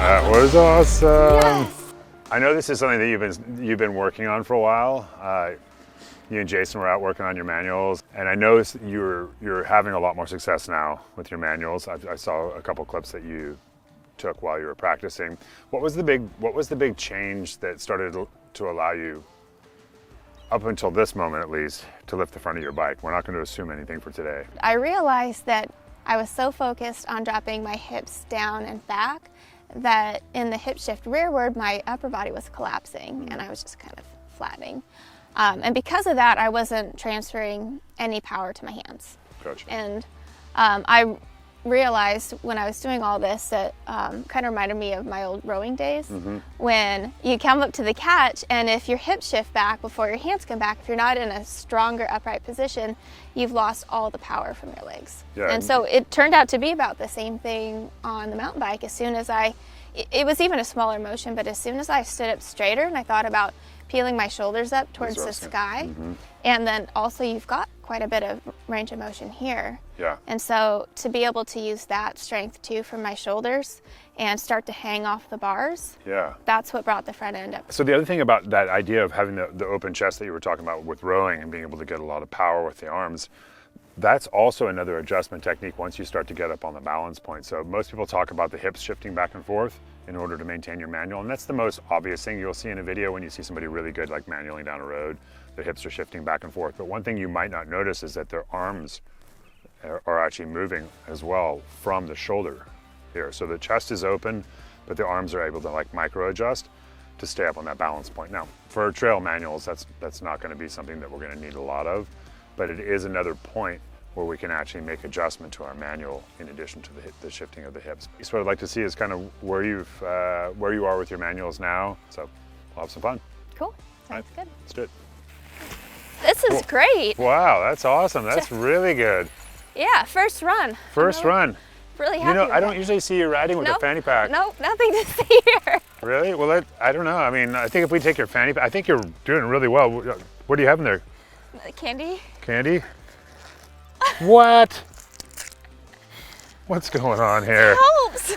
That was awesome. Yes. I know this is something that you've been working on for a while. You and Jason were out working on your manuals, and I know you're having a lot more success now with your manuals. I saw a couple clips that you took while you were practicing. What was the big change that started to allow you, up until this moment at least, to lift the front of your bike? We're not going to assume anything for today. I realized that I was so focused on dropping my hips down and back that in the hip shift rearward, my upper body was collapsing and I was just kind of flattening. And because of that, I wasn't transferring any power to my hands. Gotcha. And I realized when I was doing all this that kind of reminded me of my old rowing days, when you come up to the catch and if your hips shift back before your hands come back, if you're not in a stronger upright position, you've lost all the power from your legs. Yeah. And so it turned out to be about the same thing on the mountain bike. As soon as it was even a smaller motion, but as soon as I stood up straighter and I thought about peeling my shoulders up towards the sky, and then also you've got quite a bit of range of motion here. Yeah. And so to be able to use that strength too from my shoulders and start to hang off the bars, Yeah. that's what brought the front end up. So the other thing about that idea of having the open chest that you were talking about with rowing and being able to get a lot of power with the arms, that's also another adjustment technique once you start to get up on the balance point. So most people talk about the hips shifting back and forth in order to maintain your manual, and that's the most obvious thing you'll see in a video when you see somebody really good like manualing down a road. The hips are shifting back and forth, but one thing you might not notice is that their arms are actually moving as well from the shoulder here. So the chest is open, but the arms are able to like micro adjust to stay up on that balance point. Now, for trail manuals, that's not going to be something that we're going to need a lot of, but it is another point where we can actually make adjustment to our manual in addition to the shifting of the hips. So what I'd like to see is kind of where you are with your manuals now. So we'll have some fun. Cool, sounds good. Let's do it. This is great. Wow, that's awesome. That's really good. Yeah, first run. First run. Really happy. You know, with I don't that. usually see you riding with a fanny pack. Nope, nothing to see here. Really? Well, I don't know. I mean, I think if we take your fanny pack, I think you're doing really well. What do you have in there? Candy. Candy? What? What's going on here? Helps.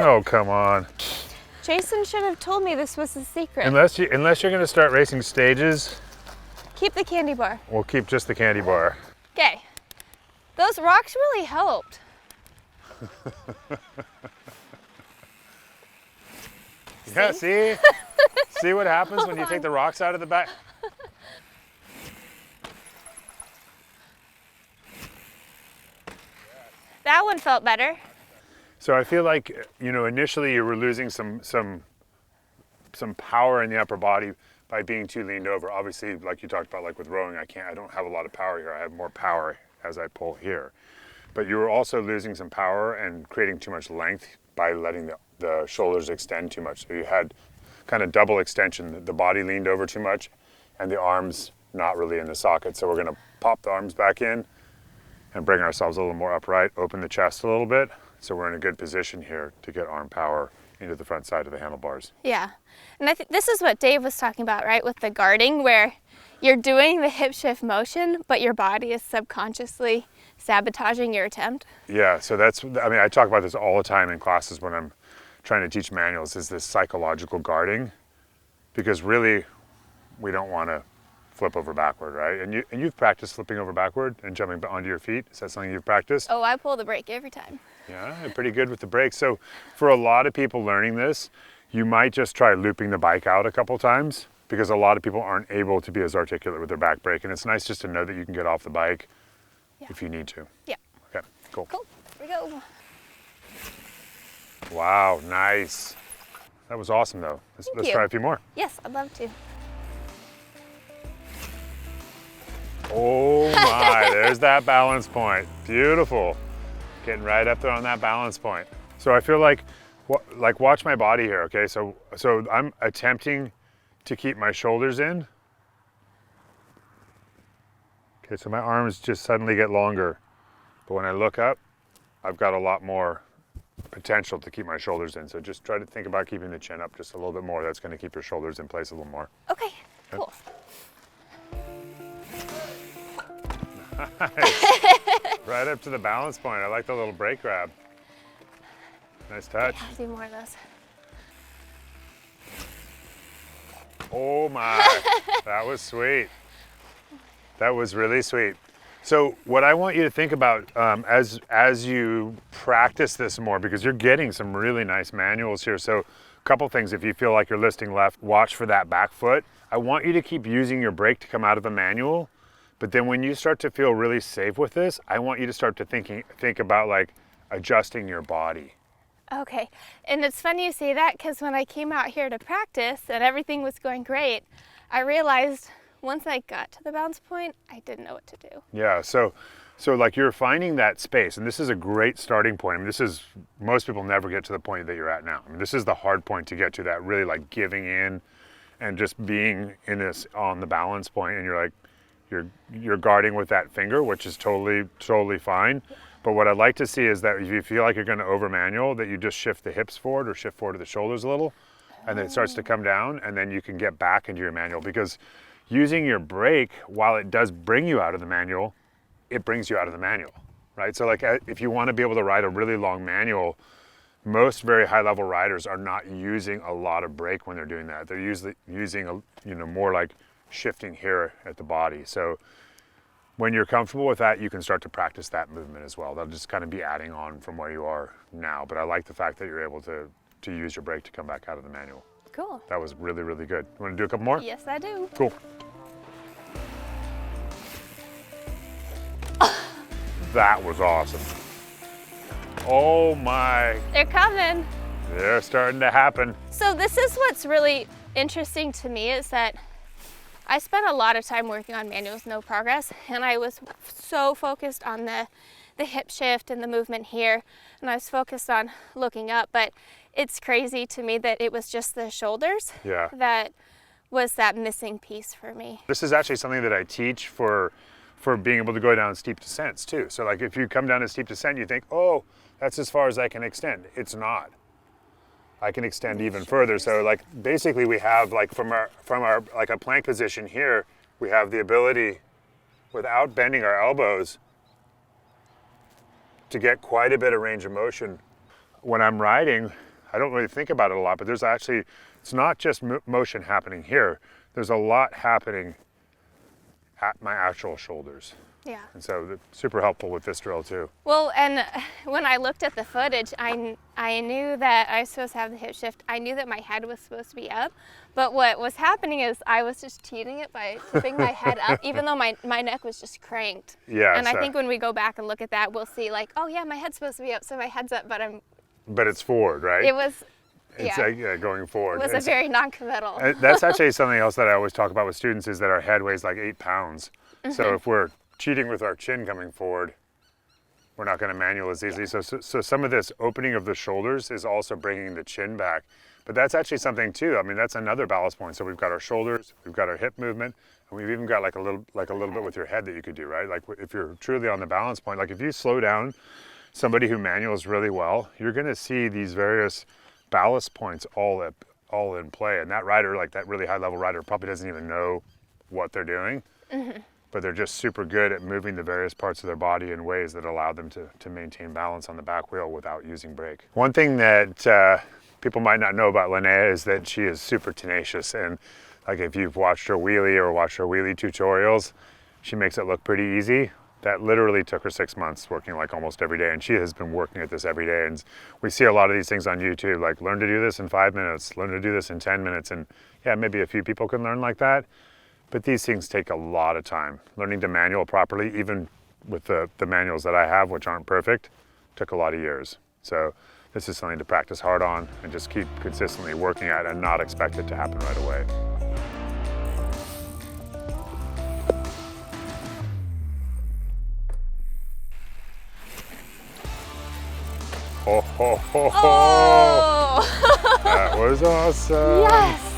Oh, come on. Jason should have told me this was a secret. Unless you're going to start racing stages, Keep the candy bar. we'll keep just the candy bar. Okay. Those rocks really helped. Yeah, see? See what happens when you take the rocks out of the back? That one felt better. So I feel like, you know, initially you were losing some power in the upper body by being too leaned over. Obviously, like you talked about, like with rowing, I don't have a lot of power here. I have more power as I pull here. But you were also losing some power and creating too much length by letting the shoulders extend too much. So you had kind of double extension. The body leaned over too much and the arms not really in the socket. So we're gonna pop the arms back in and bring ourselves a little more upright, open the chest a little bit. So we're in a good position here to get arm power into the front side of the handlebars. Yeah. And I think this is what Dave was talking about, right? With the guarding, where you're doing the hip shift motion, but your body is subconsciously sabotaging your attempt. Yeah, so I talk about this all the time in classes when I'm trying to teach manuals, is this psychological guarding, because really we don't want to flip over backward, right? And you've practiced flipping over backward and jumping onto your feet. Is that something you've practiced? Oh, I pull the brake every time. Yeah, you're pretty good with the brakes. So for a lot of people learning this, you might just try looping the bike out a couple times, because a lot of people aren't able to be as articulate with their back brake. And it's nice just to know that you can get off the bike if you need to. Yeah. Okay, cool. Cool. Here we go. Wow, nice. That was awesome though. Let's you. try a few more. Yes, I'd love to. Oh my, there's that balance point. Beautiful. Getting right up there on that balance point. So I feel like watch my body here, okay? So I'm attempting to keep my shoulders in. Okay, so my arms just suddenly get longer. But when I look up, I've got a lot more potential to keep my shoulders in. So just try to think about keeping the chin up just a little bit more. That's going to keep your shoulders in place a little more. Okay, cool. Nice. Right up to the balance point. I like the little brake grab. Nice touch. I'll do more of those. Oh my, that was sweet. That was really sweet. So what I want you to think about as you practice this more, because you're getting some really nice manuals here. So a couple things, if you feel like you're listing left, watch for that back foot. I want you to keep using your brake to come out of a manual, but then when you start to feel really safe with this, I want you to start to think about like adjusting your body. Okay, and it's funny you say that because when I came out here to practice and everything was going great, I realized once I got to the balance point, I didn't know what to do. Yeah, so like you're finding that space, and this is a great starting point. I mean, most people never get to the point that you're at now. I mean, this is the hard point to get to, that really like giving in and just being in this on the balance point, and you're like, you're guarding with that finger, which is totally fine. But what I'd like to see is that if you feel like you're going to over manual, that you just shift the hips forward or shift forward to the shoulders a little, and then it starts to come down, and then you can get back into your manual. Because using your brake, while it does bring you out of the manual, it brings you out of the manual, right? So like if you want to be able to ride a really long manual, most very high level riders are not using a lot of brake when they're doing that. They're usually using more like shifting here at the body. So when you're comfortable with that, you can start to practice that movement as well. That'll just kind of be adding on from where you are now. But I like the fact that you're able to use your brake to come back out of the manual. Cool. That was really, really good. You want to do a couple more? Yes, I do. Cool. That was awesome. Oh my. They're coming. They're starting to happen. So this is what's really interesting to me, is that I spent a lot of time working on manuals, no progress, and I was so focused on the hip shift and the movement here, and I was focused on looking up, but it's crazy to me that it was just the shoulders that was that missing piece for me. This is actually something that I teach for being able to go down steep descents too. So like if you come down a steep descent, you think, oh, that's as far as I can extend. It's not. I can extend even further. So like basically we have like from our like a plank position here, we have the ability without bending our elbows to get quite a bit of range of motion. When I'm riding, I don't really think about it a lot, but there's actually, it's not just motion happening here. There's a lot happening at my actual shoulders. Yeah. And so it's super helpful with this drill too. Well, and when I looked at the footage, I knew that I was supposed to have the hip shift. I knew that my head was supposed to be up, but what was happening is I was just cheating it by tipping my head up, even though my neck was just cranked. Yeah. And I think when we go back and look at that, we'll see like, oh yeah, my head's supposed to be up, so my head's up, but it's forward, right? It was, it's going forward. It was a very non-committal. That's actually something else that I always talk about with students, is that our head weighs like 8 pounds. So if we're cheating with our chin coming forward, we're not going to manual as easily. So some of this opening of the shoulders is also bringing the chin back. But that's actually something too. I mean, that's another balance point. So we've got our shoulders, we've got our hip movement, and we've even got like a little bit with your head that you could do, right? Like if you're truly on the balance point, like if you slow down somebody who manuals really well, you're going to see these various ballast points all in play. And that rider, like that really high level rider, probably doesn't even know what they're doing. But they're just super good at moving the various parts of their body in ways that allow them to maintain balance on the back wheel without using brake. One thing that people might not know about Linnea is that she is super tenacious, and like if you've watched her wheelie or watched her wheelie tutorials, she makes it look pretty easy. That literally took her 6 months, working like almost every day, and she has been working at this every day. And we see a lot of these things on YouTube, like learn to do this in 5 minutes, learn to do this in 10 minutes, and yeah, maybe a few people can learn like that. But these things take a lot of time. Learning to manual properly, even with the manuals that I have, which aren't perfect, took a lot of years. So this is something to practice hard on and just keep consistently working at and not expect it to happen right away. Ho, ho, ho, ho. Oh! That was awesome. Yes!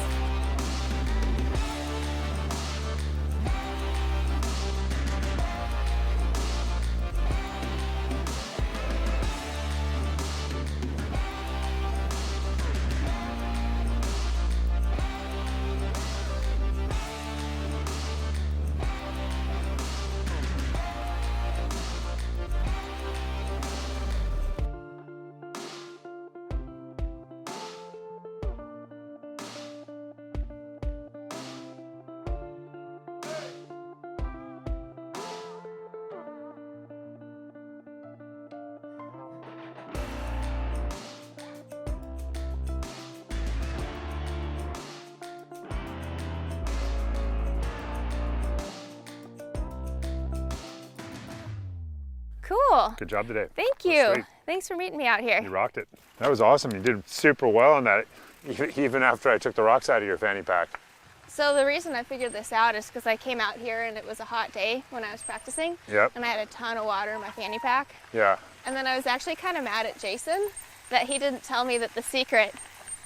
Cool. Good job today. Thank That's you. sweet. Thanks for meeting me out here. You rocked it. That was awesome. You did super well on that, even after I took the rocks out of your fanny pack. So the reason I figured this out is because I came out here and it was a hot day when I was practicing. Yep. And I had a ton of water in my fanny pack. Yeah. And then I was actually kind of mad at Jason that he didn't tell me that the secret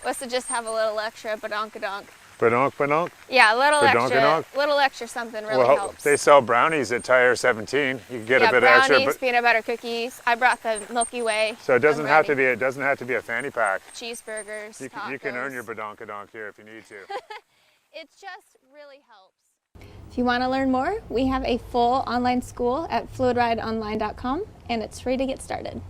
was to just have a little extra badonkadonk. Badonk. Yeah, a Badonkadonk? little extra something really Well, helps. they sell brownies at Tire 17. You can get yeah, a bit brownies, extra, but peanut butter cookies. I brought the Milky Way. so it doesn't I'm have to ready. be. It doesn't have to be a fanny pack. Cheeseburgers, You can earn tacos. your badonkadonk here if you need to. It just really helps. If you want to learn more, we have a full online school at fluidrideonline.com, and it's free to get started.